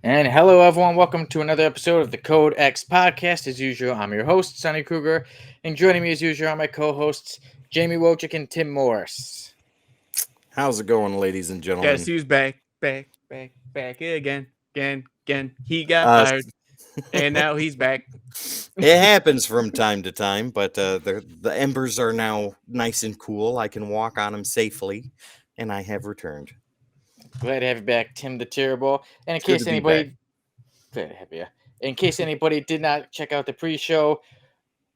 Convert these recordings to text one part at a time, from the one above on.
And hello, everyone. Welcome to another episode of the Code X podcast. As usual, I'm your host, Sonny Kruger. And joining me, as usual, are my co hosts, Jamie Wojcik and Tim Morris. How's it going, ladies and gentlemen? Guess who's back again. He got Uh, fired, and now he's back. it happens from time to time, but the embers are now nice and cool. I can walk on them safely, and I have returned. Glad to have you back, Tim the Terrible. And in It's good case to be anybody, glad to have you. In case anybody did not check out the pre-show,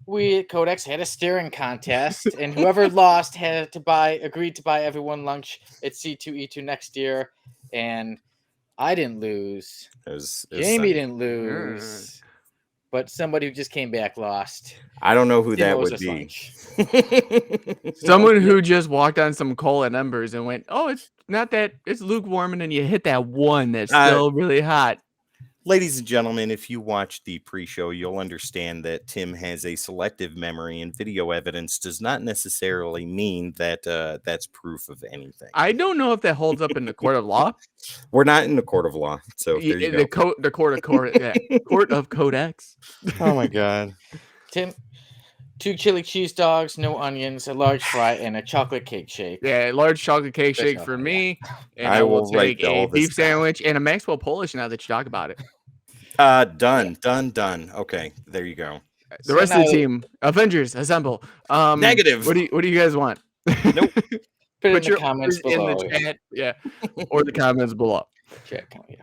we at Codex had a staring contest, and whoever lost had to agreed to buy everyone lunch at C2E2 next year. And I didn't lose. Jamie didn't lose. But somebody who just came back lost. I don't know who Tim that owes would us be. lunch. Someone who just walked on some coal and embers and went, "Oh, it's not that. It's lukewarm," and then you hit that one that's still really hot. Ladies and gentlemen, if you watch the pre-show, you'll understand that Tim has a selective memory, and video evidence does not necessarily mean that that's proof of anything. I don't know if that holds up in the court of law. We're not in the court of law, so there you go. The court of Codex. Oh my god. Tim, 2 chili cheese dogs, no onions, a large fry, and a chocolate cake shake. Yeah, large chocolate cake shake for me. And I will take a beef sandwich and a Maxwell Polish now that you talk about it. Done. Okay, there you go. The rest of the team, Avengers, assemble. Negative. What do you guys want? Nope. Put your comments below. In the chat, yeah, or the comments below. Chat, yeah.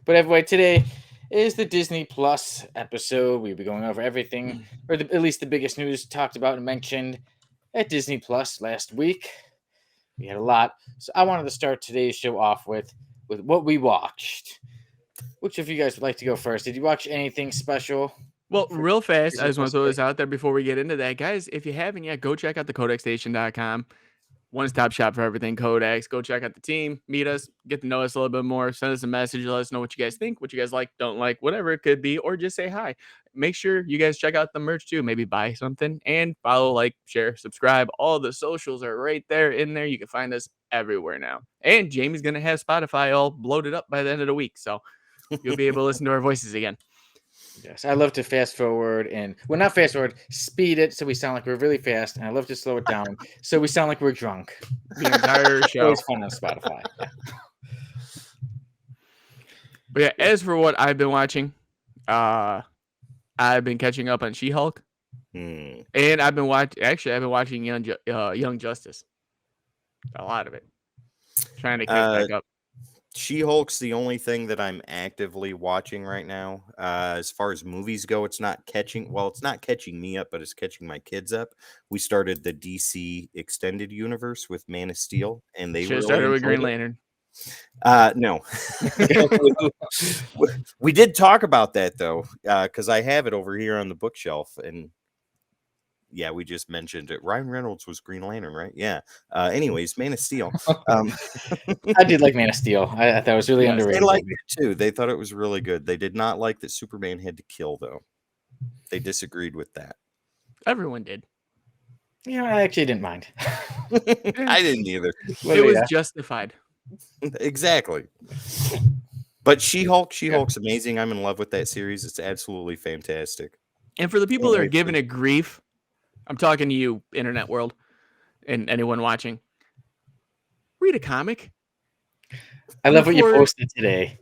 But anyway, today is the Disney Plus episode. We'll be going over everything, or at least the biggest news talked about and mentioned at Disney Plus last week. We had a lot, so I wanted to start today's show off with what we watched. Which of you guys would like to go first? Did you watch anything special? Well, real fast, I just want to throw this out there before we get into that. Guys, if you haven't yet, go check out the codexstation.com. One-stop shop for everything Codex. Go check out the team, meet us, get to know us a little bit more, send us a message, let us know what you guys think, what you guys like, don't like, whatever it could be, or just say hi. Make sure you guys check out the merch too. Maybe buy something and follow, like, share, subscribe. All the socials are right there in there. You can find us everywhere now. And Jamie's going to have Spotify all bloated up by the end of the week, so you'll be able to listen to our voices again. Yes, I love to fast forward not fast forward, speed it so we sound like we're really fast, and I love to slow it down so we sound like we're drunk. The entire show. Always fun on Spotify. But yeah, as for what I've been watching, I've been catching up on She-Hulk, and I've been watching Young Justice. A lot of it. Trying to catch back up. She-Hulk's the only thing that I'm actively watching right now. As far as movies go, it's not catching me up, but it's catching my kids up. We started the DC extended universe with Man of Steel, and they should started with Green Lantern. No. We did talk about that though, because I have it over here on the bookshelf, and yeah, we just mentioned it. Ryan Reynolds was Green Lantern, right? Yeah. Anyways, Man of Steel. I did like Man of Steel. I thought it was really underrated. They liked it too. They thought it was really good. They did not like that Superman had to kill, though. They disagreed with that. Everyone did. Yeah, I actually didn't mind. I didn't either. It was justified. Exactly. But She-Hulk's amazing. I'm in love with that series. It's absolutely fantastic. And for the people that are giving it grief, I'm talking to you, internet world, and anyone watching. Read a comic. I love what you posted today.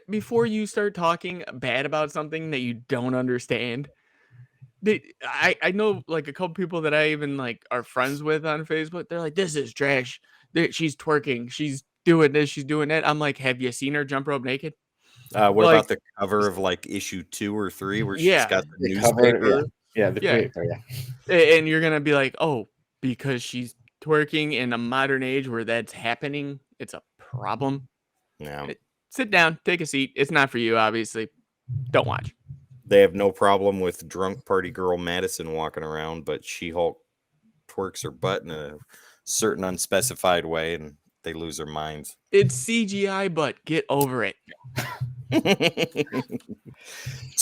Before you start talking bad about something that you don't understand. I know like a couple people that I even like are friends with on Facebook. They're like, "This is trash. She's twerking. She's doing this. She's doing that." I'm like, "Have you seen her jump rope naked?" What about the cover of like issue 2 or 3 where she's got the newspaper? Cover, the paper, And you're gonna be like, "Oh, because she's twerking in a modern age where that's happening, it's a problem." Yeah. Sit down, take a seat. It's not for you, obviously. Don't watch. They have no problem with drunk party girl Madison walking around, but She-Hulk twerks her butt in a certain unspecified way, and they lose their minds. It's CGI, but get over it. It's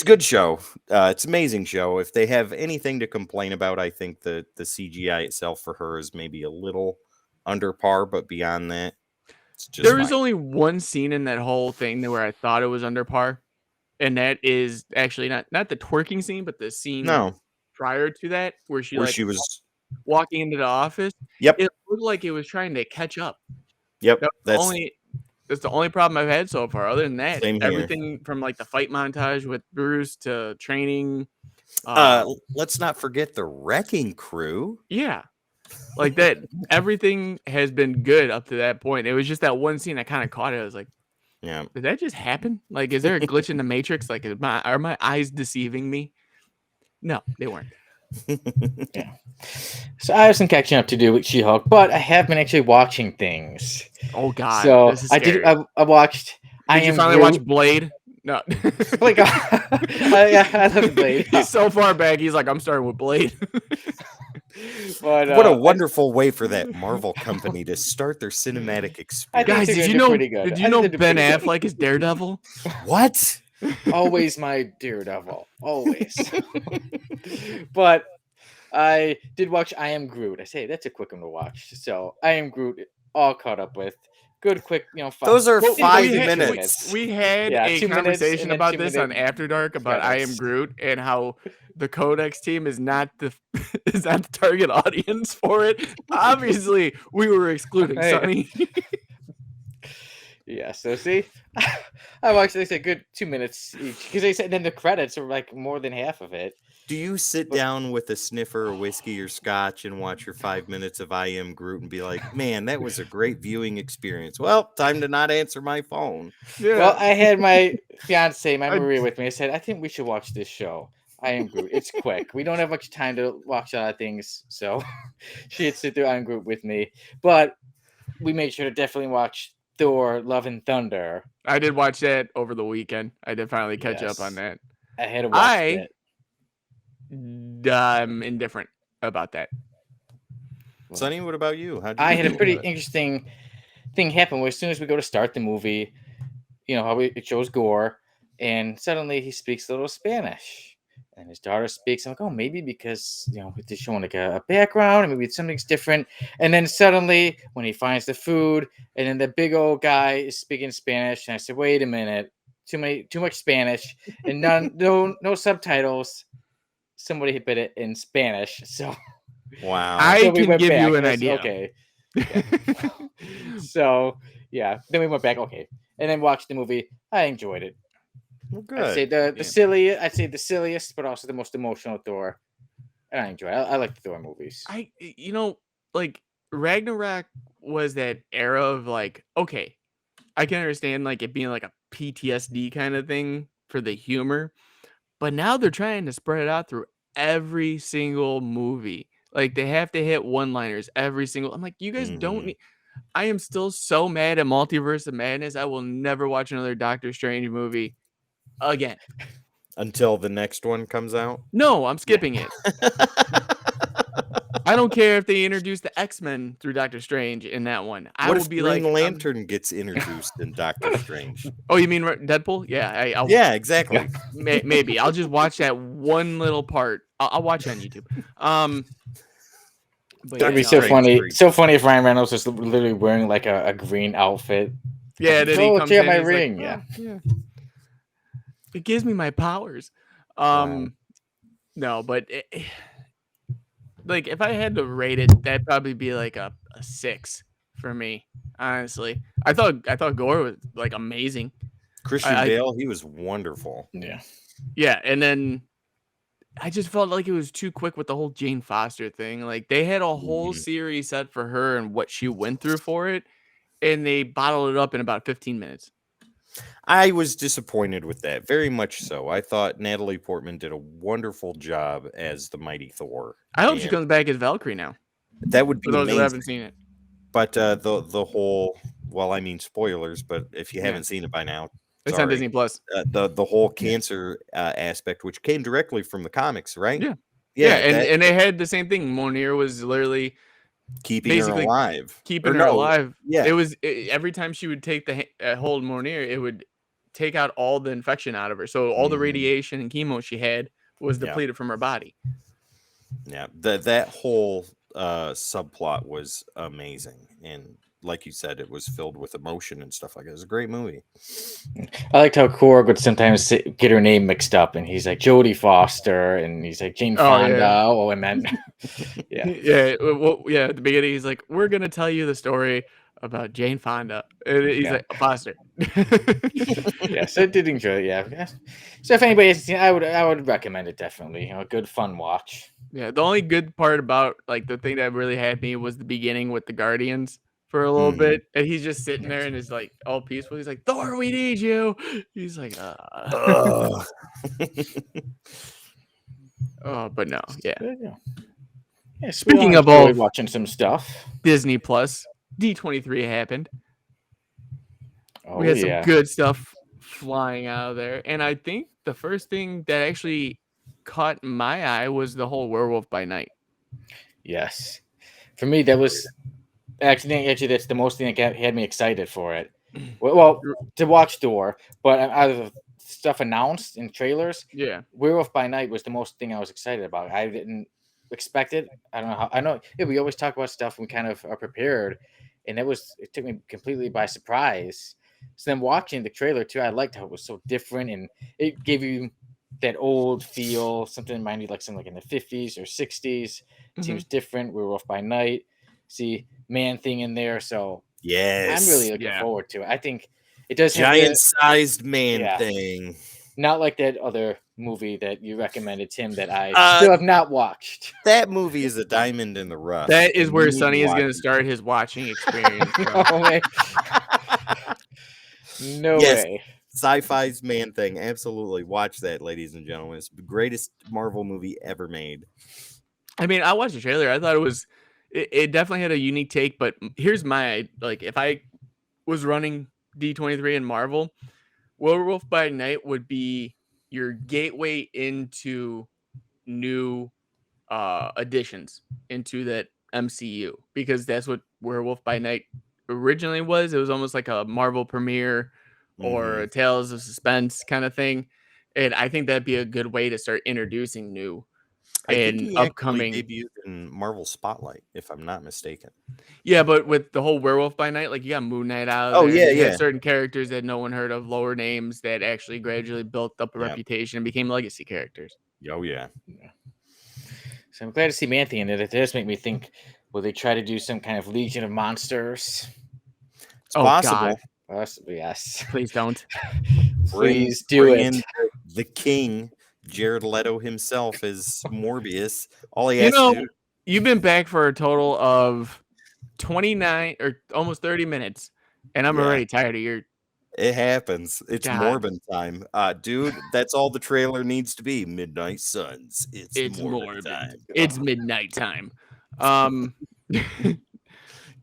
a good show. It's an amazing show. If they have anything to complain about, I think the CGI itself for her is maybe a little under par, but beyond that, There was only one scene in that whole thing where I thought it was under par, and that is actually not the twerking scene, but the scene prior to that where she was walking into the office. Yep. It looked like it was trying to catch up. Yep. That's the only problem I've had so far. Other than that, everything from like the fight montage with Bruce to training. Let's not forget the wrecking crew. Yeah. Like that, everything has been good up to that point. It was just that one scene I kind of caught it. I was like, yeah, did that just happen? Like, is there a glitch in the Matrix? Like, are my eyes deceiving me? No, they weren't. Yeah. So I have some catching up to do with She-Hulk, but I have been actually watching things. Oh God! So this is scary. I watched. Did you finally watch Blade? No. Like, I love Blade. He's so far back. He's like, I'm starting with Blade. But what a wonderful way for that Marvel company to start their cinematic experience. Guys, did you know Ben Affleck is Daredevil? What? Always my Daredevil. Always. But I did watch I Am Groot. I say that's a quick one to watch. So I Am Groot, all caught up with. Good, quick, 5. Those are 5 minutes. We had a conversation about this on After Dark about I Am Groot and how the Codex team is not the target audience for it. Obviously, we were excluding Sonny. Yeah, so see, I watched. They said good 2 minutes each because they said then the credits are like more than half of it. Do you sit down with a sniffer of whiskey or scotch and watch your 5 minutes of I Am Groot and be like, man, that was a great viewing experience? Well, time to not answer my phone. Yeah. Well, I had my fiance, Maria, with me. I said, I think we should watch this show. I Am Groot. It's quick. We don't have much time to watch a lot of things, so she had to sit through I Am Groot with me. But we made sure to definitely watch Thor: Love and Thunder. I did watch that over the weekend. I did finally catch up on that. I had to watch it. I'm indifferent about that. Sonny, what about you? I had a pretty interesting thing happen where as soon as we go to start the movie, how it shows Gore, and suddenly he speaks a little Spanish. And his daughter speaks. I'm like, oh, maybe because, they're showing like a background and maybe something's different. And then suddenly when he finds the food and then the big old guy is speaking Spanish. And I said, wait a minute, too much Spanish and no subtitles. Somebody hit it in Spanish. So wow. I can give you an idea. Okay. Yeah. So yeah. Then we went back. Okay. And then watched the movie. I enjoyed it. Well, good. I'd say the silliest, but also the most emotional Thor. And I enjoy it. I like the Thor movies. Like Ragnarok was that era of like, okay, I can understand like it being like a PTSD kind of thing for the humor, but now they're trying to spread it out through every single movie. Like they have to hit one-liners every single. I'm like, you guys don't need. I am still so mad at Multiverse of Madness. I will never watch another Doctor Strange movie again until the next one comes out. No, I'm skipping it. I don't care if they introduce the X-Men through Doctor Strange in that one. What if Green Lantern gets introduced in Doctor Strange? Oh, you mean Deadpool? Yeah, yeah, exactly. Maybe I'll just watch that one little part. I'll watch it on YouTube. That'd be so funny. So funny if Ryan Reynolds was literally wearing like a green outfit. Yeah, then he comes in. My ring. Like, yeah. It gives me my powers. No, but like if I had to rate it, that'd probably be like a 6 for me. Honestly, I thought Gore was like amazing. Christian Bale, he was wonderful. Yeah, and then I just felt like it was too quick with the whole Jane Foster thing. Like they had a whole series set for her and what she went through for it, and they bottled it up in about 15 minutes. I was disappointed with that, very much so. I thought Natalie Portman did a wonderful job as the Mighty Thor. I hope she comes back as Valkyrie now. That would be for those amazing. Who haven't seen it. But the whole, well, I mean spoilers, but if you haven't seen it by now, it's on Disney Plus. The whole cancer aspect, which came directly from the comics, right? Yeah, and they had the same thing. Monier was literally keeping her alive. Yeah, it was every time she would take the hold Monier, it would take out all the infection out of her. So all the radiation and chemo she had was depleted from her body. Yeah, that whole subplot was amazing, and like you said, it was filled with emotion and stuff like that. It was a great movie. I liked how Korg would sometimes get her name mixed up, and he's like Jodie Foster, and he's like Jane Fonda. yeah. Oh, I meant, yeah. Yeah. At the beginning, he's like, "We're gonna tell you the story about Jane Fonda," and he's Yeah. like, "Foster." Yeah, so I did enjoy it. Yeah. So if anybody has seen, I would recommend it definitely. You know, a good fun watch. Yeah, the only good part about like the thing that really had me was the beginning with the Guardians for a little Mhm. bit, and he's just sitting there and is like all peaceful. He's like, "Thor, we need you." He's like, Ugh. Oh, but no, yeah. But, yeah. Yeah, Speaking I of all enjoyed watching some stuff. Disney Plus, D23 happened. Oh We had some yeah. good stuff flying out of there, and I think the first thing that actually caught my eye was the whole Werewolf by Night. Yes. For me, that was actually that's the most thing that had me excited for it. Well, to watch Thor, but out of the stuff announced in trailers, Yeah. Werewolf by Night was the most thing I was excited about. I didn't expect it. I don't know how. I know. Yeah, we always talk about stuff and we kind of are prepared, and it took me completely by surprise. So then watching the trailer too, I liked how it was so different, and it gave you that old feel, something that reminded you like something like in the 50s or 60s. It seems different. Werewolf by Night. See Man Thing in there, so I'm really Yes. looking Yeah. forward to it. I think it does have Giant-sized man Yeah. thing. not like that other movie that you recommended, Tim, that I Uh, still have not watched. That movie is a diamond in the rough. That is and where you need Sonny is watch going to it. start his watching experience. From. No way. No Yes. way. Sci-fi's Man Thing. Absolutely. Watch that, ladies and gentlemen. It's the greatest Marvel movie ever made. I mean, I watched the trailer. I thought it definitely had a unique take, but here's my, like, if I was running D23 and Marvel, Werewolf by Night would be your gateway into new additions into that MCU, because that's what Werewolf by Night originally was. It was almost like a Marvel premiere or a Tales of Suspense kind of thing. And I think that'd be a good way to start introducing new I think and he upcoming. actually debuted in Marvel Spotlight, if I'm not mistaken. Yeah, but with the whole Werewolf by Night, like you got Moon Knight out of Oh, there. yeah, You had yeah. certain characters that no one heard of, lower names that actually gradually built up a reputation and became legacy characters. Oh, yeah. So I'm glad to see Man Thing in it. It does make me think, will they try to do some kind of Legion of Monsters? It's possible. God. Possibly, yes. Please don't. Please do Bring it. in the king, Jared Leto himself, as Morbius. All he You has know, to do. you've been back for a total of 29 or almost 30 minutes, and I'm Yeah. already tired of your. It happens. It's God. Morbin time. Dude, that's all the trailer needs to be. Midnight Suns. It's Morbin time. It's midnight time. God,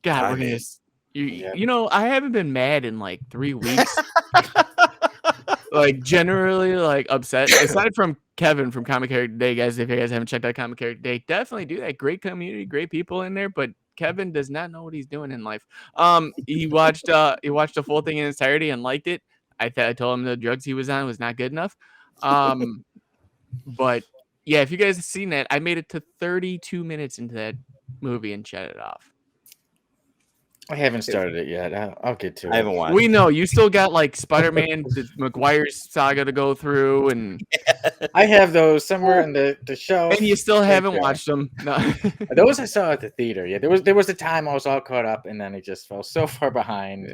Time we're gonna. is. You know, I haven't been mad in like 3 weeks. Like generally, like upset. Aside from Kevin from Comic Character Day, guys. If you guys haven't checked out Comic Character Day, definitely do that. Great community, great people in there. But Kevin does not know what he's doing in life. He watched the full thing in entirety and liked it. I told him the drugs he was on was not good enough. But yeah, if you guys have seen that, I made it to 32 minutes into that movie and shut it off. I haven't started it yet. I'll get to it. I haven't watched. We know you still got like Spider-Man, the McGuire's saga to go through, and I have those somewhere in the show. you still haven't there. watched them. No. Those I saw at the theater. Yeah, there was a time I was all caught up, and then it just fell so far behind.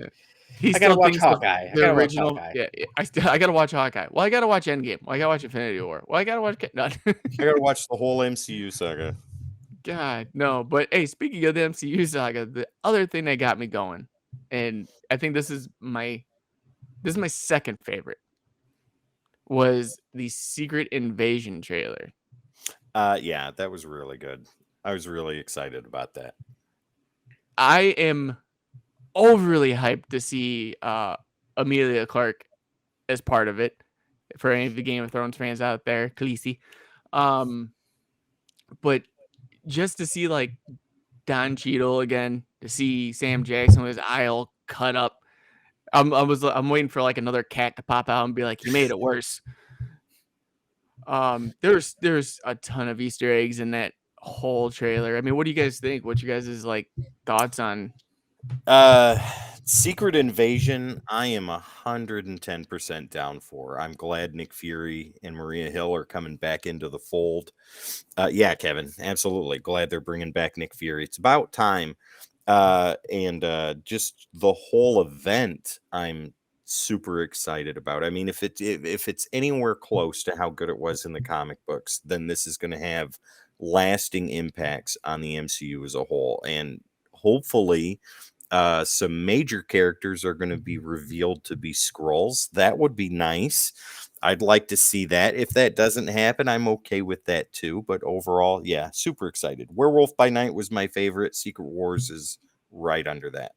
Yeah. I gotta watch Hawkeye. The original. Yeah, I gotta watch Hawkeye. Well, I gotta watch Endgame. Well, I gotta watch Infinity War. Well, I gotta watch. No. I gotta watch the whole MCU saga. God, no. But hey, speaking of the MCU saga, the other thing that got me going, and I think this is my second favorite, was the Secret Invasion trailer. Yeah, that was really good. I was really excited about that. I am overly hyped to see Emilia Clarke as part of it. For any of the Game of Thrones fans out there, Khaleesi. But just to see like Don Cheadle again, to see Sam Jackson with his eye all cut up. I'm waiting for like another cat to pop out and be like, "He made it worse." There's a ton of Easter eggs in that whole trailer. I mean, what do you guys think? What's your guys' like thoughts on Secret Invasion, I am 110% down for. I'm glad Nick Fury and Maria Hill are coming back into the fold. Yeah, Kevin, absolutely. Glad they're bringing back Nick Fury. It's about time. And just the whole event, I'm super excited about. I mean, if it's anywhere close to how good it was in the comic books, then this is going to have lasting impacts on the MCU as a whole. And hopefully, some major characters are going to be revealed to be Skrulls. That would be nice. I'd like to see that. If that doesn't happen, I'm okay with that too. But overall, yeah, super excited. Werewolf by Night was my favorite. Secret Wars is right under that.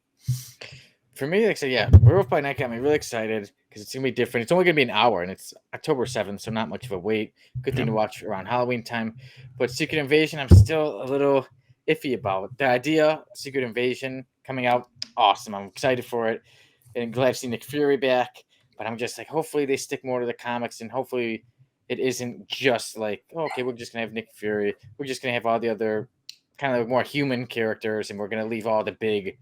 For me, like I said, yeah, Werewolf by Night got me really excited because it's gonna be different. It's only gonna be an hour, and it's October 7th, so not much of a wait. Good thing to watch around Halloween time. But Secret Invasion, I'm still a little iffy about the idea. Secret Invasion coming out, awesome. I'm excited for it, and glad to see Nick Fury back. But I'm just like, hopefully they stick more to the comics, and hopefully it isn't just like, oh, okay, we're just gonna have Nick Fury. We're just gonna have all the other kind of more human characters, and we're gonna leave all the big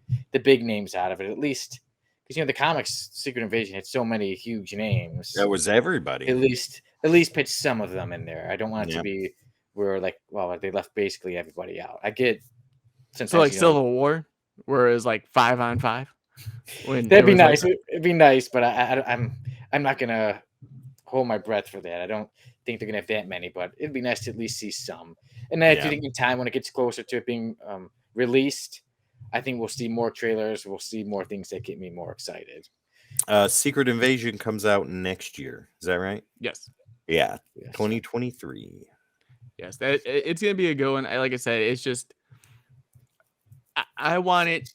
names out of it, at least because the comics Secret Invasion had so many huge names. That was everybody. At least pitch some of them in there. I don't want it to be where like, well, they left basically everybody out. I get so like Civil War, where it was like 5-on-5. That'd be nice. It'd be nice, but I'm not gonna hold my breath for that. I don't think they're gonna have that many, but it'd be nice to at least see some. And then I think in time when it gets closer to it being released, I think we'll see more trailers. We'll see more things that get me more excited. Secret Invasion comes out next year. Is that right? Yes. Yeah. 2023. Yes, it's gonna be a good one. Like I said, it's just I want it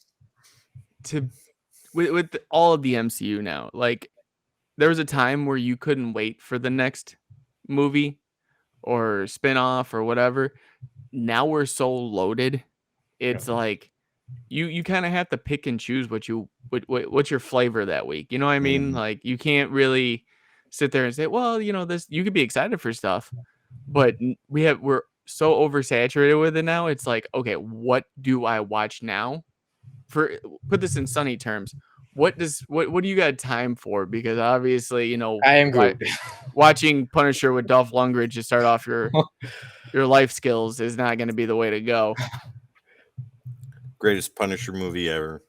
to with all of the MCU now. Like there was a time where you couldn't wait for the next movie or spin-off or whatever. Now we're so loaded. It's like you kind of have to pick and choose what's your flavor that week. You know what I mean? Like you can't really sit there and say, well, this, you could be excited for stuff, but we're so oversaturated with it now. It's like, okay, what do I watch now? Put this in sunny terms. What do you got time for? Because obviously, I am good. Watching Punisher with Dolph Lundgren to start off your life skills is not going to be the way to go. Greatest Punisher movie ever.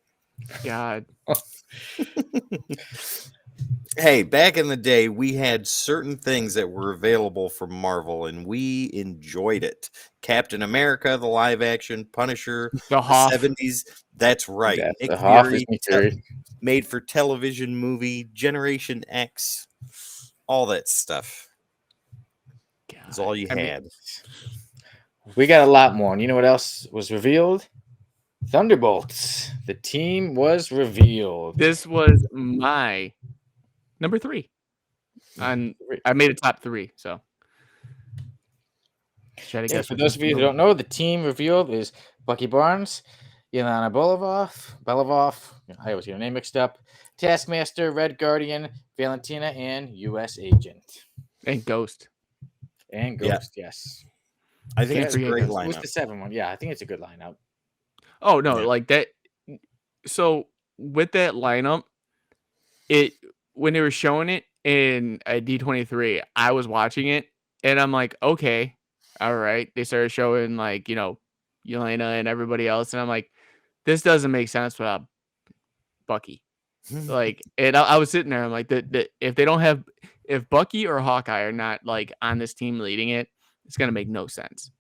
God. Hey, back in the day, we had certain things that were available from Marvel, and we enjoyed it. Captain America, the live action, Punisher, the 70s. That's right. Nick Fury, made for television movie, Generation X, all that stuff. That's all you had. We got a lot more. And you know what else was revealed? Thunderbolts. The team was revealed. This was my number 3. And I made a top 3, so. For those of you who don't know, the team revealed is Bucky Barnes, Yelena Belova, I always get her name mixed up, Taskmaster, Red Guardian, Valentina, and U.S. Agent. And Ghost. Yes. I think it's a great lineup. What's the 7 one? Yeah, I think it's a good lineup. Oh, no, like that. So with that lineup, when they were showing it in a D23, I was watching it and I'm like, okay, all right. They started showing like, Yelena and everybody else. And I'm like, this doesn't make sense without Bucky. Like, and I was sitting there. I'm like, if Bucky or Hawkeye are not like on this team leading it, it's going to make no sense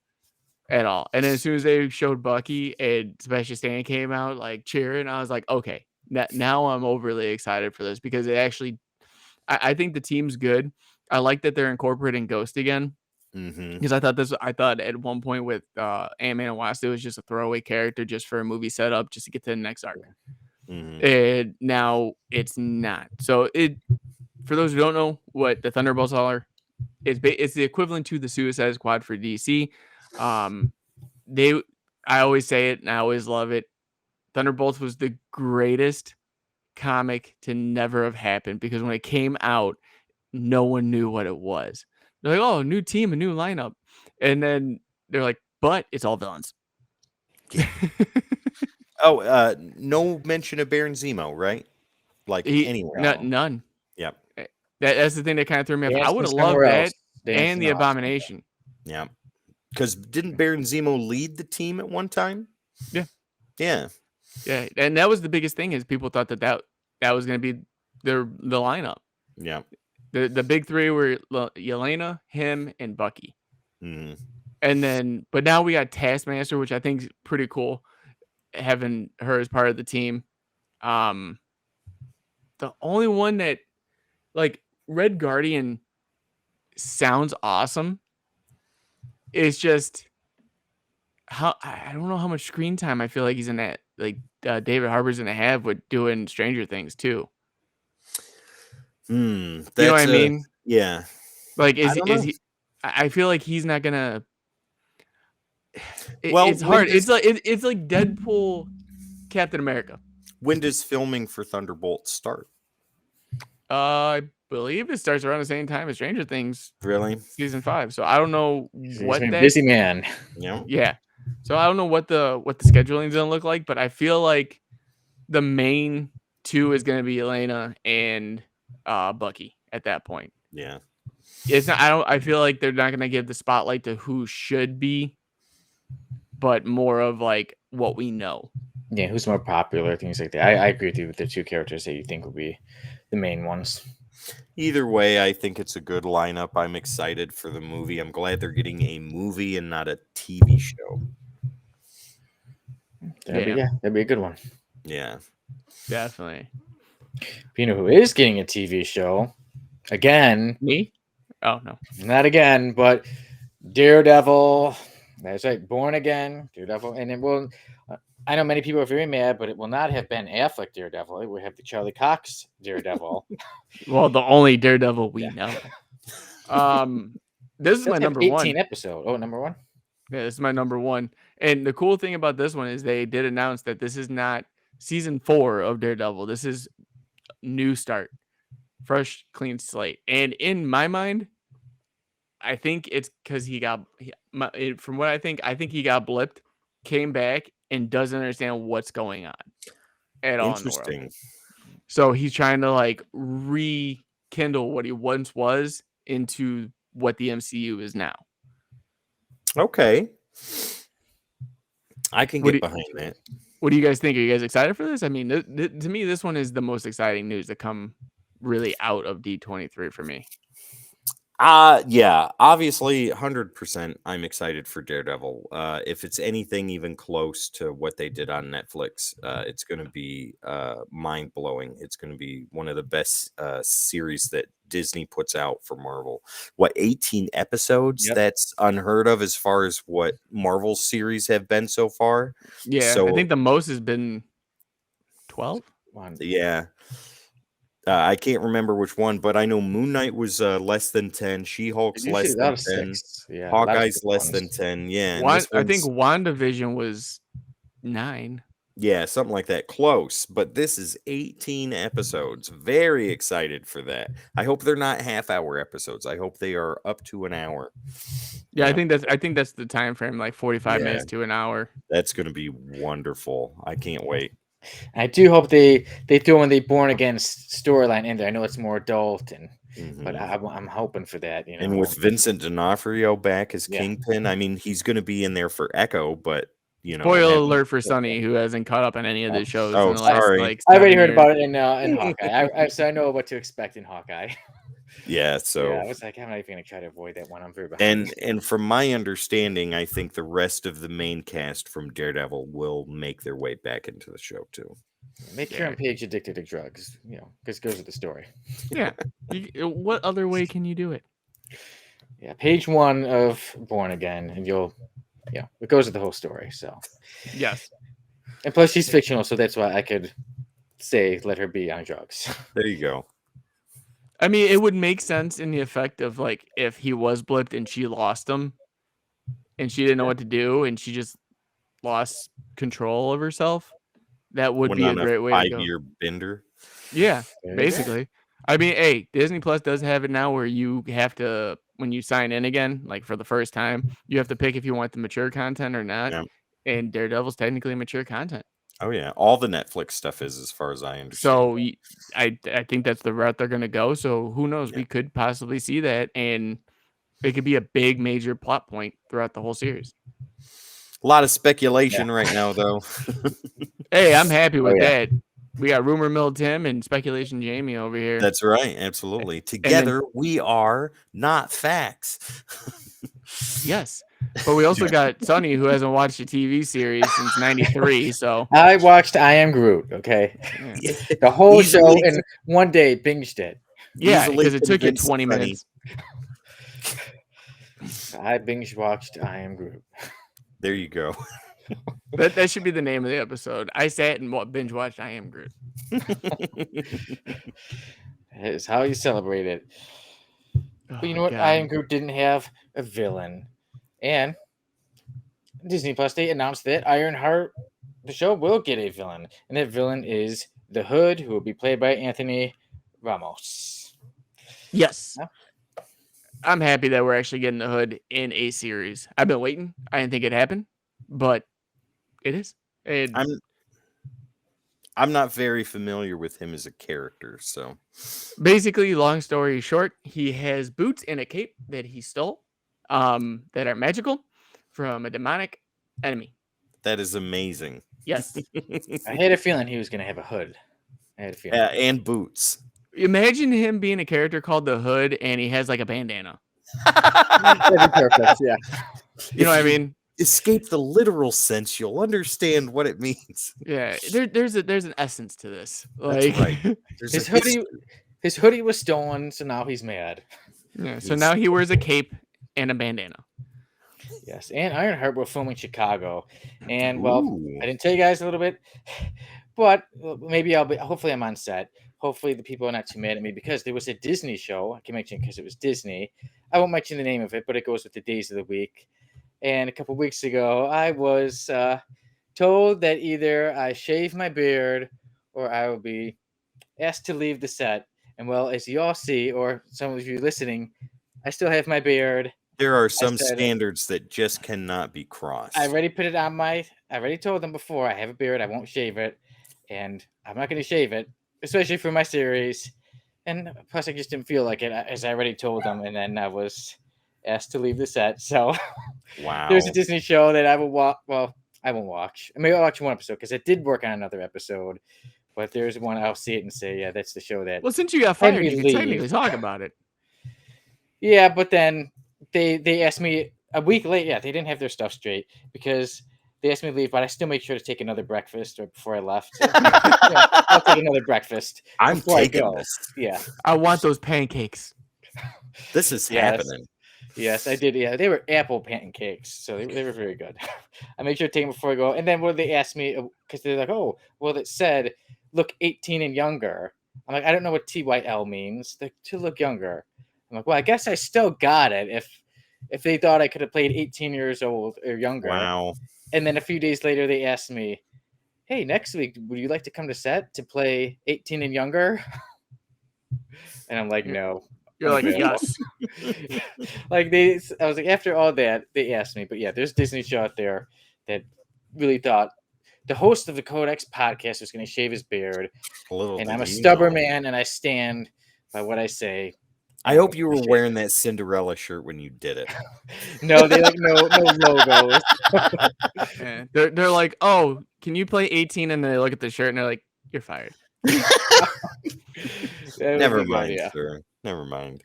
at all. And then as soon as they showed Bucky and Sebastian Stan came out like cheering, I was like, okay, now I'm overly excited for this because it actually, I think the team's good. I like that they're incorporating Ghost again because I thought at one point with Ant-Man and Wasp, it was just a throwaway character just for a movie setup just to get to the next arc. And now it's not. So for those who don't know what the Thunderbolts are, it's the equivalent to the Suicide Squad for DC. I always say it and I always love it. Thunderbolts was the greatest comic to never have happened because when it came out, no one knew what it was. They're like, oh, new team, a new lineup. And then they're like, but it's all villains. Yeah. Oh, no mention of Baron Zemo, right? Like anywhere. None. Yep. That's the thing that kind of threw me off. I Dancing would have loved somewhere else. that and the Dancing off. Abomination. Yeah. Because didn't Baron Zemo lead the team at one time? Yeah. Yeah. Yeah, and that was the biggest thing is people thought that was going to be the lineup. Yeah. The big three were Yelena, him, and Bucky. Mm-hmm. And then, but now we got Taskmaster, which I think is pretty cool, having her as part of the team. The only one that, like, Red Guardian sounds awesome. It's just how I don't know how much screen time I feel like he's in that. Like David Harbour's gonna have with doing Stranger Things too. You know what I mean? Yeah. Like, is he? I feel like he's not gonna. It's hard. It's like Deadpool, Captain America. When does filming for Thunderbolts start? I believe it starts around the same time as Stranger Things. Really? Season 5. So I don't know what that. Busy man. Yeah. Yeah. So I don't know what the scheduling is gonna look like, but I feel like the main two is gonna be Elena and Bucky at that point. Yeah. It's not. I feel like they're not gonna give the spotlight to who should be, but more of like what we know. Yeah, who's more popular, things like that. I agree with you with the two characters that you think will be the main ones. Either way, I think it's a good lineup. I'm excited for the movie. I'm glad they're getting a movie and not a TV show. That'd be a good one. Yeah. Definitely. But you know who is getting a TV show? Again. Me? Oh, no. Not again, but Daredevil. That's right. Born Again. Daredevil. And it will... I know many people are very mad, but it will not have Ben Affleck Daredevil. It will have the Charlie Cox Daredevil. Well, the only Daredevil we know. This is my number 1. 18 episode. Oh, number 1? Yeah, this is my number 1. And the cool thing about this one is they did announce that this is not season 4 of Daredevil. This is new start. Fresh, clean slate. And in my mind, I think it's because from what I think he got blipped, came back, and doesn't understand what's going on at all in the world. So he's trying to like rekindle what he once was into what the MCU is now. Okay. I can get behind that. What do you guys think? Are you guys excited for this? I mean, to me, this one is the most exciting news to come really out of D23 for me. Yeah, obviously 100% I'm excited for Daredevil. If it's anything even close to what they did on Netflix, it's going to be mind-blowing. It's going to be one of the best series that Disney puts out for Marvel. What, 18 episodes? Yep. That's unheard of as far as what Marvel series have been so far. Yeah, so, I think the most has been 12. Yeah. I can't remember which one, but I know Moon Knight was less than 10. She-Hulk's less than 10. Yeah, Hawkeye's less than 10. Yeah. I think WandaVision was 9. Yeah, something like that. Close. But this is 18 episodes. Very excited for that. I hope they're not half-hour episodes. I hope they are up to an hour. Yeah, I think that's the time frame, like 45 minutes to an hour. That's going to be wonderful. I can't wait. I do hope they throw in the Born Again storyline in there. I know it's more adult, but I'm hoping for that. You know, and with Vincent D'Onofrio back as Kingpin, I mean, he's going to be in there for Echo, but you know, spoiler alert for Sonny, who hasn't caught up on any of the shows. Oh, in the last, sorry. Like, I already heard about it in Hawkeye. So I know what to expect in Hawkeye. Yeah, so I was like, I'm not even gonna try to avoid that one. I'm very behind. And from my understanding, I think the rest of the main cast from Daredevil will make their way back into the show too. Make Karen Page addicted to drugs, you know, because it goes with the story. Yeah. What other way can you do it? Yeah, page 1 of Born Again, and it goes with the whole story. So yes. And plus, she's fictional, so that's why I could say let her be on drugs. There you go. I mean, it would make sense in the effect of like if he was blipped and she lost him, and she didn't know what to do, and she just lost control of herself. That would be a great way to go. 5-year bender. Yeah, basically. I mean, hey, Disney Plus does have it now where you have to, when you sign in again, like for the first time, you have to pick if you want the mature content or not. Yeah. And Daredevil's technically mature content. Oh yeah, all the Netflix stuff is, as far as I understand. So I think that's the route they're going to go. So who knows? Yeah. We could possibly see that, and it could be a big major plot point throughout the whole series. A lot of speculation right now, though. Hey, I'm happy with yeah. that. We got Rumor Mill Tim and Speculation Jamie over here. That's right, absolutely. Together, we are not facts. Yes. But we also got Sonny, who hasn't watched a TV series since '93. So I watched I Am Groot. Okay, yeah, the whole Easily show in one day, binged it. easily because it took you convinced 20 Sonny. minutes. I binge watched I Am Groot. There you go. That should be the name of the episode. I sat and binge watched I Am Groot. It's how you celebrate it. But you know what? God. I Am Groot didn't have a villain, and Disney Plus they announced that Ironheart, the show, will get a villain, and that villain is the Hood, who will be played by Anthony Ramos. Yes. Yeah. I'm happy that we're actually getting the Hood in a series. I've been waiting. I didn't think it'd happen, but it is. I'm not very familiar with him as a character, so Basically, long story short, he has boots and a cape that he stole, that are magical from a demonic enemy. that is amazing. Yes. I had a feeling he was going to have a hood. I had a feeling. And boots. Imagine him being a character called the Hood and he has like a bandana. That'd be perfect. Yeah. You know what I mean? Escape the literal sense, you'll understand what it means. Yeah. There's an essence to this. That's Like, right. There's His a his hoodie was stolen, so now he's mad. Yeah. So now he wears a cape and a bandana. Yes, and Ironheart will film in Chicago, and well, Ooh. I didn't tell you guys a little bit, but maybe I'll be. Hopefully, I'm on set. Hopefully, the people are not too mad at me because there was a Disney show. I can mention because it was Disney. I won't mention the name of it, but it goes with the days of the week. And a couple weeks ago, I was told that either I shave my beard or I will be asked to leave the set. And well, as you all see, or some of you listening, I still have my beard. There are some said- standards that just cannot be crossed. I already put it on I already told them before, I have a beard, I won't shave it. And I'm not going to shave it, especially for my series. And plus, I just didn't feel like it, as I already told them. And then I was asked to leave the set. So Wow. there's a Disney show that I will watch. Well, I won't watch. Maybe I'll watch one episode because I did work on another episode. But there's one I'll see it and say, yeah, that's the show that. Well, since you got fired, me you can leave. technically talk about it. Yeah, but then they asked me a week late. Yeah, they didn't have their stuff straight because they asked me to leave, but I still make sure to take another breakfast right before I left. So, yeah, I'll take another breakfast. I'm before I taking go. this. Yeah. I want those pancakes. This is Yes. happening. Yes, I did. Yeah, they were apple pancakes, so they were very good. I make sure to take them before I go. And then what they asked me, because they're like, oh, well, it said, look 18 and younger. I'm like, I don't know what TYL means. To look younger. I'm like, well, I guess I still got it if they thought I could have played 18 years old or younger. Wow. And then a few days later, they asked me, hey, next week, would you like to come to set to play 18 and younger? And I'm like, no. You're like, available. yes. I was like, after all that, they asked me. But yeah, there's a Disney show out there that really thought the host of the Codex podcast was going to shave his beard. And I'm a stubborn man, and I stand by what I say. I hope you were wearing that Cinderella shirt when you did it. No, they like no logos. Yeah. They're like, oh, can you play 18? And then they look at the shirt and they're like, you're fired. Never mind, sir. Never mind.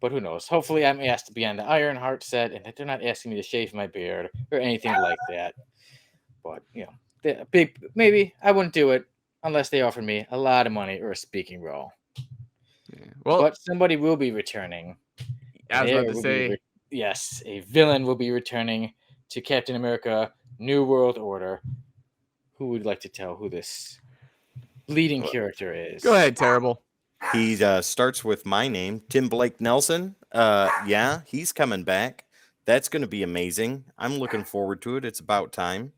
But who knows? Hopefully, I'm asked to be on the Ironheart set, and they're not asking me to shave my beard or anything like that. But you know, maybe I wouldn't do it unless they offered me a lot of money or a speaking role. Yeah. Well, But somebody will be returning. I was There about to will say, yes, a villain will be returning to Captain America: New World Order. Who would like to tell who this leading character is? go ahead, Terrible. He starts with my name, Tim Blake Nelson. Yeah, he's coming back. That's going to be amazing. I'm looking forward to it. It's about time.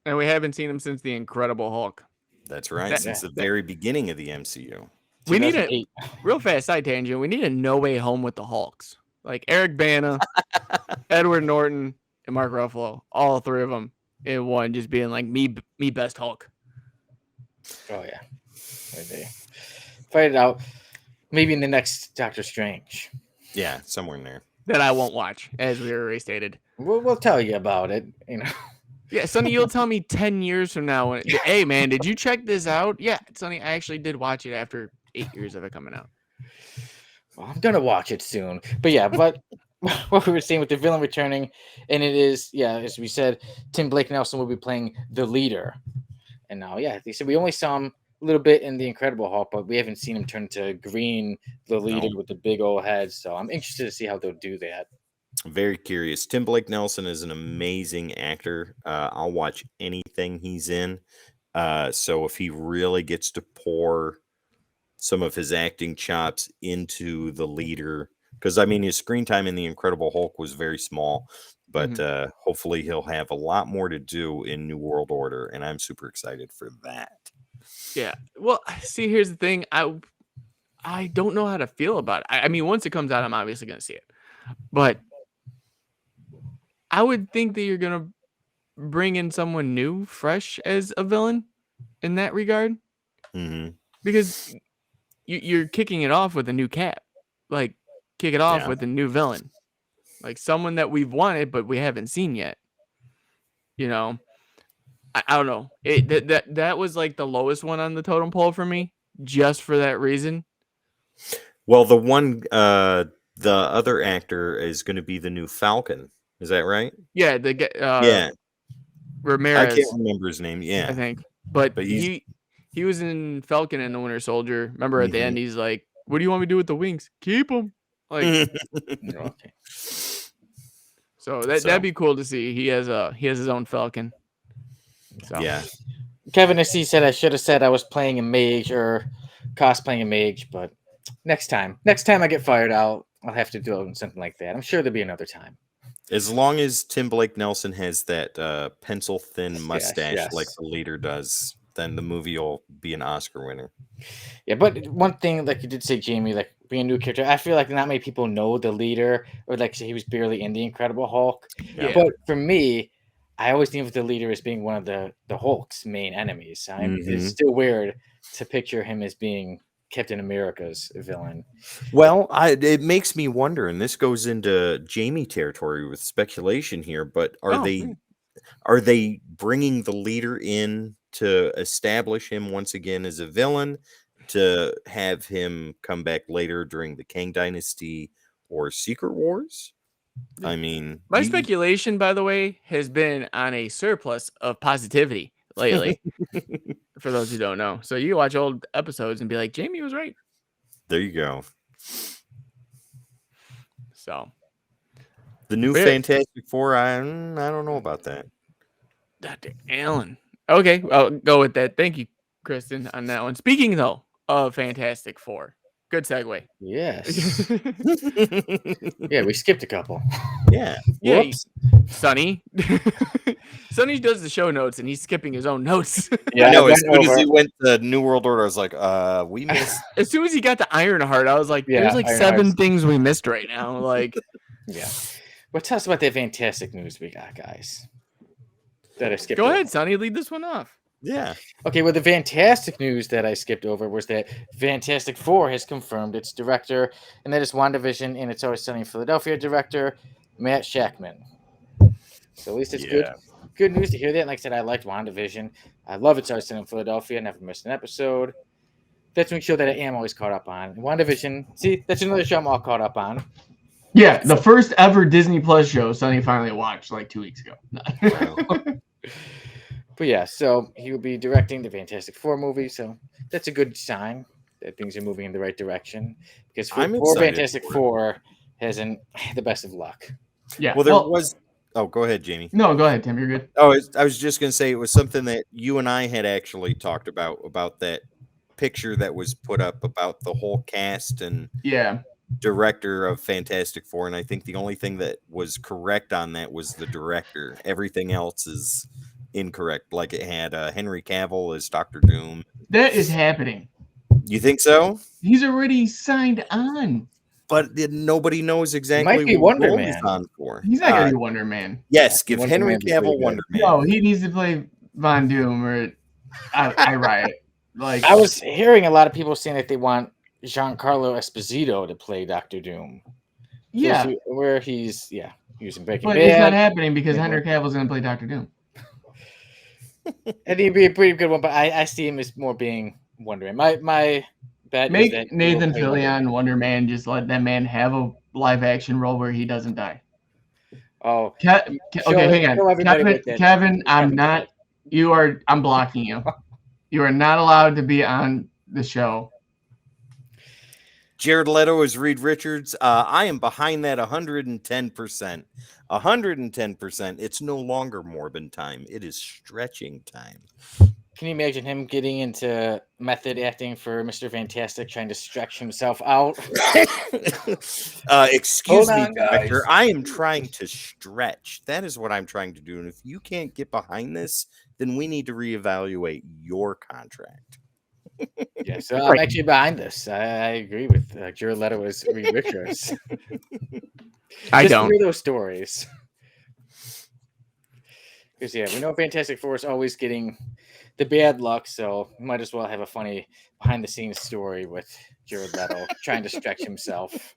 And we haven't seen him since the Incredible Hulk. That's right. Since the very beginning of the MCU. We need a 2008. real fast side tangent. We need a No Way Home with the Hulks. Like Eric Bana, Edward Norton, and Mark Ruffalo. All three of them. in one just being like me best Hulk. Oh yeah, right there. Fight it out. Maybe in the next Doctor Strange. Yeah, somewhere in there. That I won't watch, as we already stated. We'll tell you about it. You know. Yeah, Sonny, you'll tell me 10 years from now. Hey, man, did you check this out? Yeah, Sonny, I actually did watch it after 8 years of it coming out. Well, I'm gonna watch it soon. But yeah, what we were saying with the villain returning, and it is, yeah, as we said, Tim Blake Nelson will be playing the leader. And now, yeah, they said we only saw him a little bit in the Incredible Hulk, but we haven't seen him turn to green, the leader with the big old head. So I'm interested to see how they'll do that. Very curious. Tim Blake Nelson is an amazing actor. I'll watch anything he's in. So if he really gets to pour some of his acting chops into the leader, because I mean his screen time in the Incredible Hulk was very small, but hopefully he'll have a lot more to do in New World Order, and I'm super excited for that. Yeah. Well, see, here's the thing. I don't know how to feel about it. I mean, once it comes out, I'm obviously going to see it. But I would think that you're going to bring in someone new, fresh as a villain in that regard. Mm-hmm. Because you're kicking it off with a new Cap. Like, kick it off with a new villain. Like, someone that we've wanted, but we haven't seen yet. You know? I don't know. That was like the lowest one on the totem pole for me, just for that reason. Well, the other actor is going to be the new Falcon. Is that right? Yeah, Ramirez. I can't remember his name. Yeah, I think, but he was in Falcon and the Winter Soldier. Remember at the end, he's like, "What do you want me to do with the wings? Keep them." Like, Okay. So that'd be cool to see. He has his own Falcon. So. Yeah. Kevin S.C. said I should have said I was playing a mage or cosplaying a mage, but next time I get fired out, I'll have to do something like that. I'm sure there'll be another time. As long as Tim Blake Nelson has that pencil thin mustache like the leader does, then the movie will be an Oscar winner. Yeah, but one thing, like you did say, Jamie, like being a new character, I feel like not many people know the leader, or like say he was barely in the Incredible Hulk. Yeah. But for me, I always think of the leader as being one of the Hulk's main enemies. It's still weird to picture him as being Captain America's villain. Well, it makes me wonder, and this goes into Jamie territory with speculation here, but are they bringing the leader in to establish him once again as a villain, to have him come back later during the Kang Dynasty or Secret Wars? I mean, my speculation, by the way, has been on a surplus of positivity lately. For those who don't know, so you watch old episodes and be like, Jamie was right. There you go. So the new Fantastic Four, I don't know about that. Dr. Allen. Okay, I'll go with that. Thank you, Kristen, on that one. Speaking though of Fantastic Four, good segue. Yes. Yeah, we skipped a couple. Yeah. Whoops. Sonny. Sonny does the show notes and he's skipping his own notes. Yeah, I know. As soon as he went to New World Order, I was like, we missed. As soon as he got to Ironheart, I was like, there's like seven things we missed right now. Like, yeah. Well, tell us about the fantastic news we got, guys. That I skipped. Go ahead, Sonny. Lead this one off. Yeah. Okay, well, the fantastic news that I skipped over was that Fantastic Four has confirmed its director, and that is WandaVision and It's Always Sunny in Philadelphia director, Matt Shakman. So at least it's good news to hear that. And like I said, I liked WandaVision. I love It's Always Sunny in Philadelphia. Never missed an episode. That's one show that I am always caught up on. And WandaVision, see, that's another show I'm all caught up on. Yeah, the first ever Disney Plus show Sonny finally watched like 2 weeks ago. But yeah, so he will be directing the Fantastic Four movie, so that's a good sign that things are moving in the right direction. Because for Fantastic Four hasn't the best of luck. Yeah. Well, there was. Oh, go ahead, Jamie. No, go ahead, Tim. You're good. Oh, I was just gonna say it was something that you and I had actually talked about that picture that was put up about the whole cast and director of Fantastic Four, and I think the only thing that was correct on that was the director. Everything else is incorrect. Like it had Henry Cavill as Dr. Doom. That is happening. You think so? He's already signed on. but nobody knows exactly be what Wonder role Man. he's on for. He's not gonna be Wonder Man. Yes, give Wonder Henry Man be pretty Cavill good. Wonder Man. No, he needs to play Von Doom or I Riot. Like I was hearing a lot of people saying that they want Giancarlo Esposito to play Doctor Doom. yeah, Where he's using Breaking but Bad. it's not happening because Yeah. Henry Cavill's gonna play Doctor Doom. And he'd be a pretty good one, but I see him as more being Wonder Man. My bet is that Make he will Nathan play Wonder Man. Fillion Wonder Man. Just let that man have a live action role where he doesn't die. Oh, Okay, hang on, Kevin. I'm not. I'm blocking you. You are not allowed to be on the show. Jared Leto as Reed Richards. I am behind that 110%. 110%. It's no longer Morbin time. It is stretching time. Can you imagine him getting into method acting for Mr. Fantastic, trying to stretch himself out? Excuse me, on, director. guys. I am trying to stretch. That is what I'm trying to do. And if you can't get behind this, then we need to reevaluate your contract. Yeah, so I'm actually behind this. I agree with Jared Leto as Reed Richards. I Just don't. hear those stories. Because we know Fantastic Four is always getting the bad luck, so we might as well have a funny behind-the-scenes story with Jared Leto trying to stretch himself.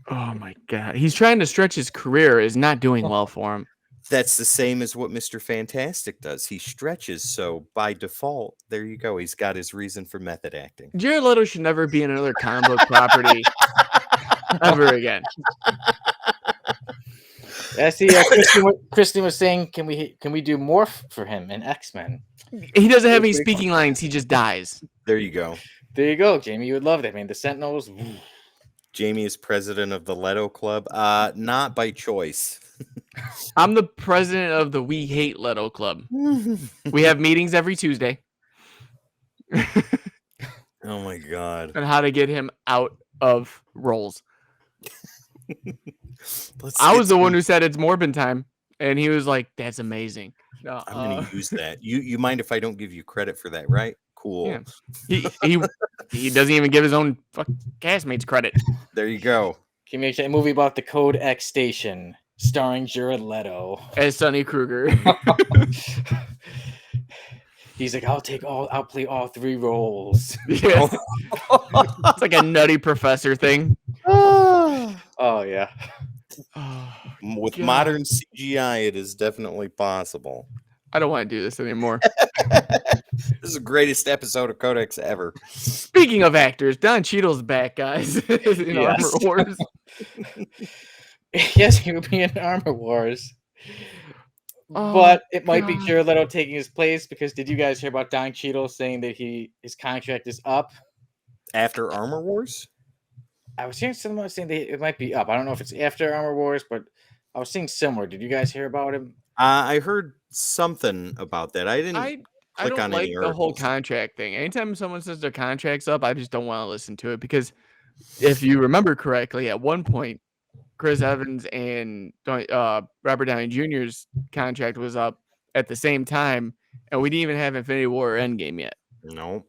Oh my god, he's trying to stretch his career. Is not doing well for him. That's the same as what Mr. Fantastic does. He stretches, so by default, there you go. He's got his reason for method acting. Jared Leto should never be in another comic book property ever again. I see. Kristen was saying, can we do Morph for him in X-Men? He doesn't have any speaking lines. He just dies. There you go. There you go, Jamie. You would love that. I mean, the Sentinels. Jamie is president of the Leto Club. Not by choice. I'm the president of the We Hate Leto Club. We have meetings every Tuesday Oh my god. on how to get him out of roles. I was the one who said it's Morbin time, and he was like, "That's amazing." No, I'm going to use that. You mind if I don't give you credit for that, right? Cool. Yeah. He doesn't even give his own castmates credit. There you go. Can you make a movie about the Code X station starring Jared Leto As Sonny Kruger? He's like, I'll play all three roles. Yeah. It's like a Nutty Professor thing. Oh yeah. Oh, With God. modern CGI, it is definitely possible. I don't want to do this anymore. This is the greatest episode of Codex ever. Speaking of actors, Don Cheadle's back, guys. In Armor Wars. Yes, he would be in Armor Wars. Oh, but it might be God. Jared Leto taking his place, because did you guys hear about Don Cheadle saying that his contract is up? After Armor Wars? I was hearing someone saying that it might be up. I don't know if it's after Armor Wars, but I was seeing somewhere. Did you guys hear about him? I heard something about that. I didn't I click don't on like any the whole articles. contract thing. Anytime someone says their contract's up, I just don't want to listen to it, because if you remember correctly, at one point, Chris Evans and Robert Downey Jr.'s contract was up at the same time, and we didn't even have Infinity War or Endgame yet. No.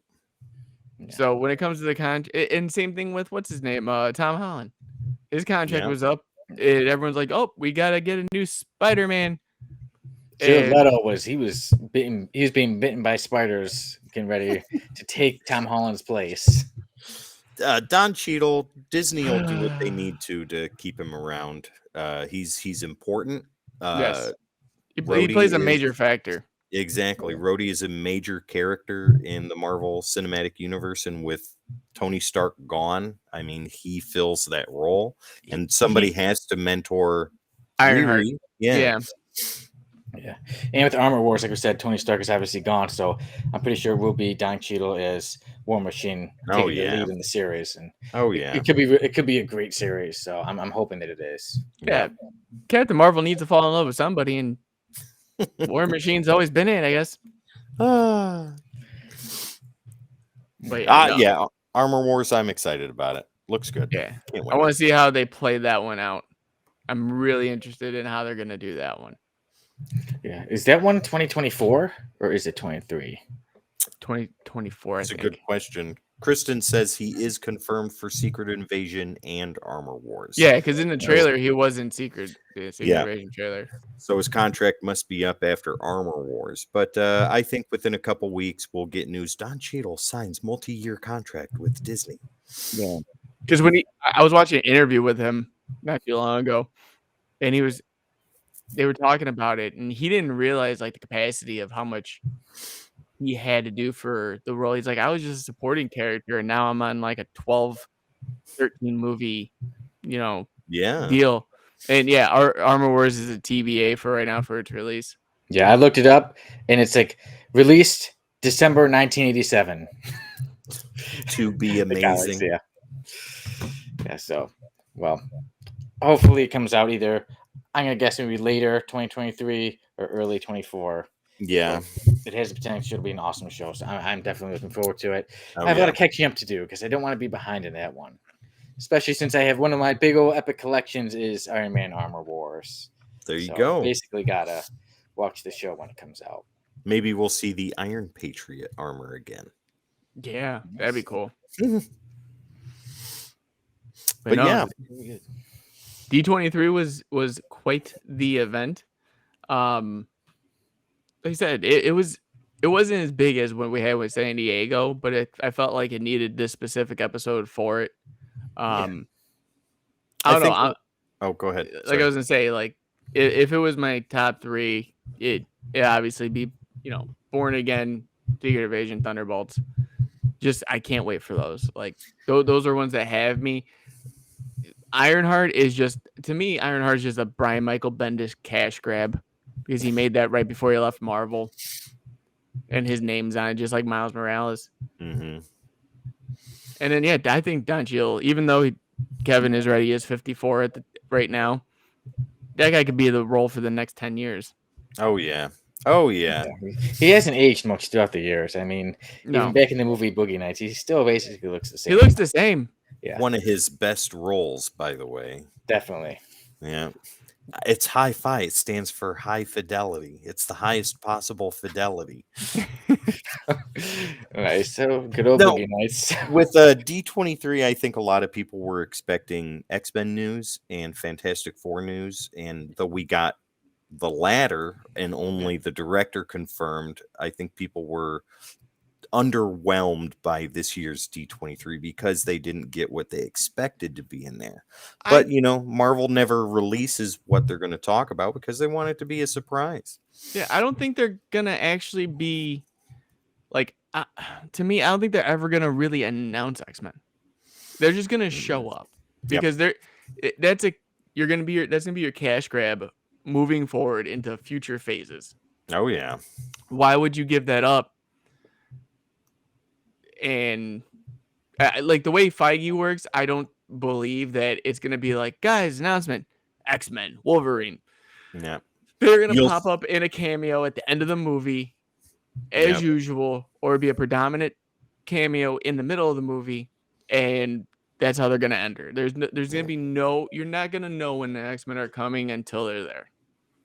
Yeah. So when it comes to the contract, and same thing with what's his name, Tom Holland, his contract Yeah. was up. And everyone's like, "Oh, we gotta get a new Spider-Man." Jared And Leto was being bitten by spiders, getting ready to take Tom Holland's place. Don Cheadle, Disney will do what they need to keep him around. He's important. yes, he Rhodey plays a is- major factor. Exactly. Rhodey is a major character in the Marvel Cinematic Universe, and with Tony Stark gone, I mean, he fills that role, and somebody has to mentor Ironheart. Riri. Yeah. Yeah, and with Armor Wars, like we said, Tony Stark is obviously gone, so I'm pretty sure it will be Don Cheadle as War Machine taking the lead in the series, and Oh yeah. it could be a great series. So I'm hoping that it is. Yeah, Captain Marvel needs to fall in love with somebody, and War Machine's always been it, I guess. But yeah, Armor Wars. I'm excited about it. Looks good. Yeah, Can't wait. I want to see how they play that one out. I'm really interested in how they're gonna do that one. Yeah, is that one 2024 or is it 23? 2024, I That's a think. good question. Kristen says he is confirmed for Secret Invasion and Armor Wars. Yeah, because in the trailer he was in Secret Yeah. Invasion trailer. So his contract must be up after Armor Wars. But I think within a couple weeks we'll get news. Don Cheadle signs multi-year contract with Disney. Yeah. Because I was watching an interview with him not too long ago, and they were talking about it, and he didn't realize like the capacity of how much he had to do for the role. He's like, I was just a supporting character, and now I'm on like a 12, 13 movie, deal. And yeah, our Armor Wars is a TBA for right now for its release. Yeah, I looked it up, and it's like released December 1987. To be amazing. Yeah. So, well, hopefully it comes out either. I'm gonna guess maybe later 2023 or early 24. Yeah, it has the potential to be an awesome show. So I'm definitely looking forward to it. Oh, I have a lot yeah. of catching up to do because I don't want to be behind in that one, especially since I have one of my big old epic collections is Iron Man Armor Wars. There you So go. Basically, gotta watch the show when it comes out. Maybe we'll see the Iron Patriot armor again. Yeah, that'd be cool. But no, yeah, D23 was quite the event. Like I said, it wasn't as big as what we had with San Diego, but I felt like it needed this specific episode for it. I don't know. Oh, go ahead. Like I was gonna say, like if it was my top 3, it obviously be Born Again, Secret Invasion, Thunderbolts. Just I can't wait for those. Like those are ones that have me. Ironheart is just to me. Ironheart is just a Brian Michael Bendis cash grab because he made that right before he left Marvel, and his name's on it, just like Miles Morales. Mm-hmm. And then I think Don Cheadle, even though Kevin is right, he is 54 right now. That guy could be the role for the next 10 years. Oh yeah. Oh yeah. He hasn't aged much throughout the years. I mean, No. even back in the movie Boogie Nights, he still basically looks the same. He looks the same. Yeah. One of his best roles, by the way. Definitely. Yeah. It's hi-fi. It stands for high fidelity. It's the highest possible fidelity. Nice. So good old Boogie Nights. With D23, I think a lot of people were expecting X-Men news and Fantastic Four news, and though we got the latter and only the director confirmed, I think people were underwhelmed by this year's D23 because they didn't get what they expected to be in there. But Marvel never releases what they're going to talk about because they want it to be a surprise. Yeah, I don't think they're gonna actually be like to me. I don't think they're ever gonna really announce X-Men. They're just gonna show up because that's gonna be your cash grab moving forward into future phases. Oh yeah. Why would you give that up? And like the way Feige works, I don't believe that it's going to be like, guys, announcement, X-Men, Wolverine. Yeah. They're going to pop up in a cameo at the end of the movie as usual, or be a predominant cameo in the middle of the movie. And that's how they're going to enter. There's going to be you're not going to know when the X-Men are coming until they're there.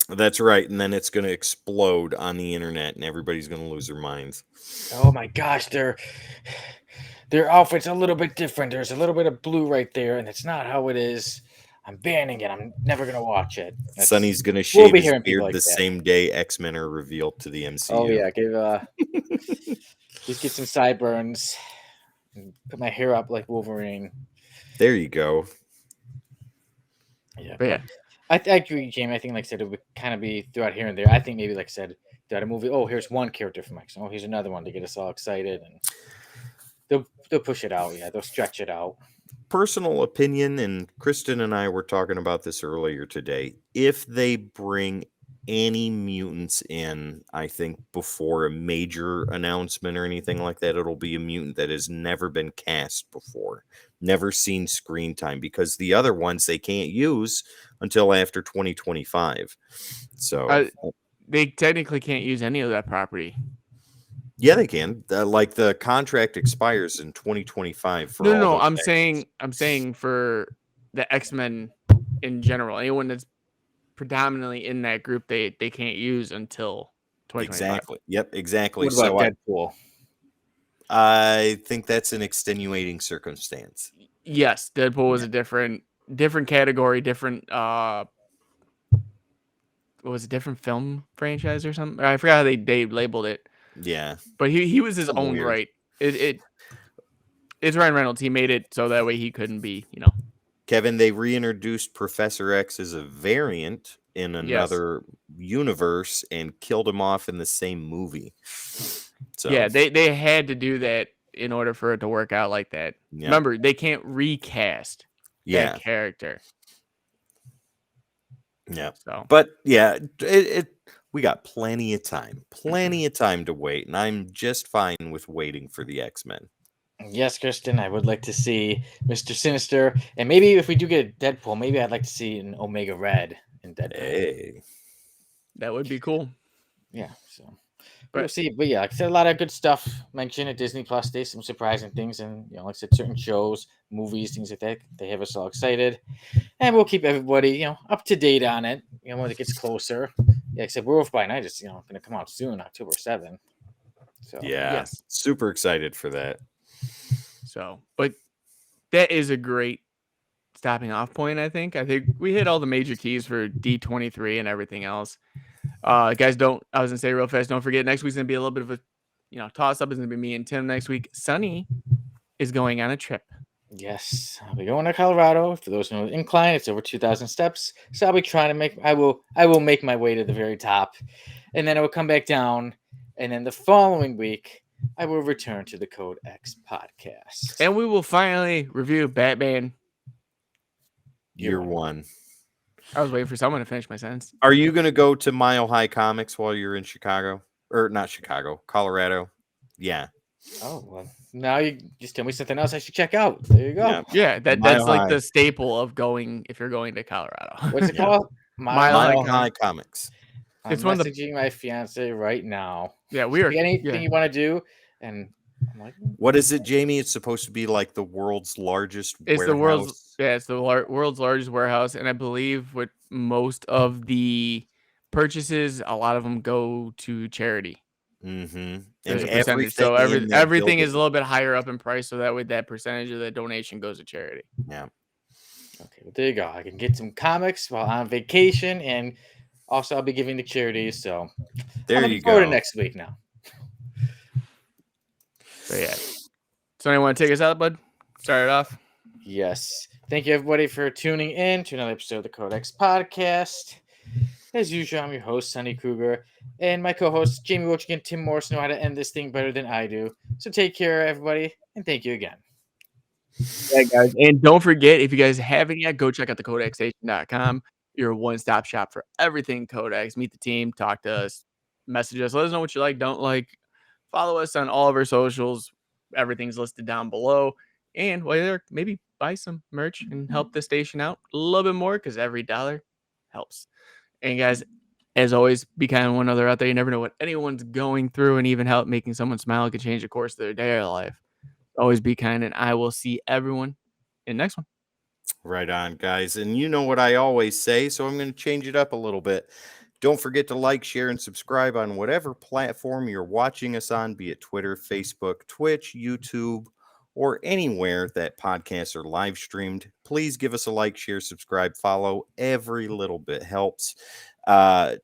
That's right. And then it's going to explode on the internet and everybody's going to lose their minds. Oh my gosh, their outfit's a little bit different. There's a little bit of blue right there, and it's not how it is. I'm banning it. I'm never going to watch it. Sonny's going to shave his beard the same day X-Men are revealed to the MCU. Oh yeah, just get some sideburns and put my hair up like Wolverine. There you go. Yeah. But yeah. I agree, Jamie. I think, like I said, it would kind of be throughout here and there. I think maybe, like I said, throughout a movie, oh, here's one character from X. Oh, here's another one to get us all excited. And they'll push it out. Yeah, they'll stretch it out. Personal opinion, and Kristen and I were talking about this earlier today. If they bring any mutants in, I think before a major announcement or anything like that, it'll be a mutant that has never been cast before, never seen screen time, because the other ones they can't use until after 2025. So they technically can't use any of that property. Yeah, they can. Like the contract expires in 2025. For no. I'm saying for the X-Men in general, anyone that's predominantly in that group, they can't use until 2025. Exactly. Yep. Exactly. What about Deadpool? I think that's an extenuating circumstance. Yes, Deadpool was a different category, different what was it, different film franchise or something? I forgot how they labeled it. Yeah. But he was his Something own weird. right. It's Ryan Reynolds. He made it so that way he couldn't be, Kevin, they reintroduced Professor X as a variant in another universe and killed him off in the same movie. So yeah, they had to do that in order for it to work out like that. yeah. Remember, they can't recast Yeah. that character. Yeah. So, But yeah, we got plenty of time to wait, and I'm just fine with waiting for the X-Men. Yes, Kristen, I would like to see Mr. Sinister, and maybe if we do get a Deadpool, maybe I'd like to see an Omega Red in Deadpool. Hey. that would be cool. Yeah, so But- we'll see. But yeah, like I said, a lot of good stuff mentioned at Disney Plus Day, some surprising things, and like I said, certain shows, movies, things like that. They have us all excited, and we'll keep everybody up to date on it. When it gets closer. Yeah, except Werewolf by Night is going to come out soon, October 7th. So Yeah, Yes. super excited for that. So, but that is a great stopping off point. I think we hit all the major keys for D23 and everything else. Guys, I was gonna say real fast, don't forget next week's gonna be a little bit of a toss up. It's gonna be me and Tim next week. Sunny is going on a trip. Yes, I'll be going to Colorado. For those who know the incline, it's over 2,000 steps. So I'll be trying to make. I will make my way to the very top, and then I will come back down. And then the following week, I will return to the Code X podcast. And we will finally review Batman Year one. I was waiting for someone to finish my sentence. Are you going to go to Mile High Comics while you're in Chicago? Or not Chicago, Colorado? Yeah. Oh, well, now you just tell me something else I should check out. There you go. Yeah, that's Mile like High. the staple of going if you're going to Colorado. What's it Yeah. called? Mile High Comics. I'm It's one of the- messaging my fiance right now. Yeah, we are. Anything you want to do? And I'm like, What is it, Jamie? It's supposed to be like the world's largest It's warehouse. the world's largest warehouse, and I believe with most of the purchases, a lot of them go to charity. Mm-hmm. There's And a percentage, so everything in that everything is a building- little bit higher up in price, so that way that percentage of the donation goes to charity. Yeah. okay, well, there you go. I can get some comics while on vacation, and also I'll be giving to charities. So There I'm you looking forward go. to next week now. So yeah. So anyone want to take us out, bud? Start it off. Yes. Thank you, everybody, for tuning in to another episode of the Codex Podcast. As usual, I'm your host, Sonny Kruger, and my co-hosts, Jamie Wilchik and Tim Morris, know how to end this thing better than I do. So take care, everybody, and thank you again. Yeah, guys. And don't forget, if you guys haven't yet, go check out the codexstation.com. Your one-stop shop for everything Codex. Meet the team, talk to us, message us, let us know what you like, don't like. Follow us on all of our socials. Everything's listed down below. And while you're there, maybe buy some merch and help the station out a little bit more because every dollar helps. And guys, as always, be kind to one another out there. You never know what anyone's going through, and even help making someone smile could change the course of their day or life. Always be kind, and I will see everyone in the next one. Right on, guys. And you know what I always say, so I'm going to change it up a little bit. Don't forget to like, share, and subscribe on whatever platform you're watching us on, be it Twitter, Facebook, Twitch, YouTube, or anywhere that podcasts are live streamed. Please give us a like, share, subscribe, follow. Every little bit helps.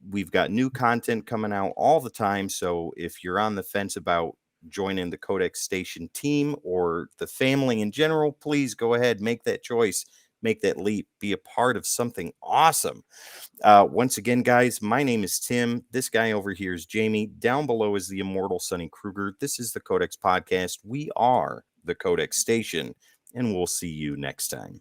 We've got new content coming out all the time, so if you're on the fence about joining the Codex Station team or the family in general, please go ahead, make that choice, make that leap, be a part of something awesome. Once again, guys, my name is Tim. This guy over here is Jamie. Down below is the immortal Sonny Kruger. This is the Codex Podcast. We are the Codex Station, and we'll see you next time.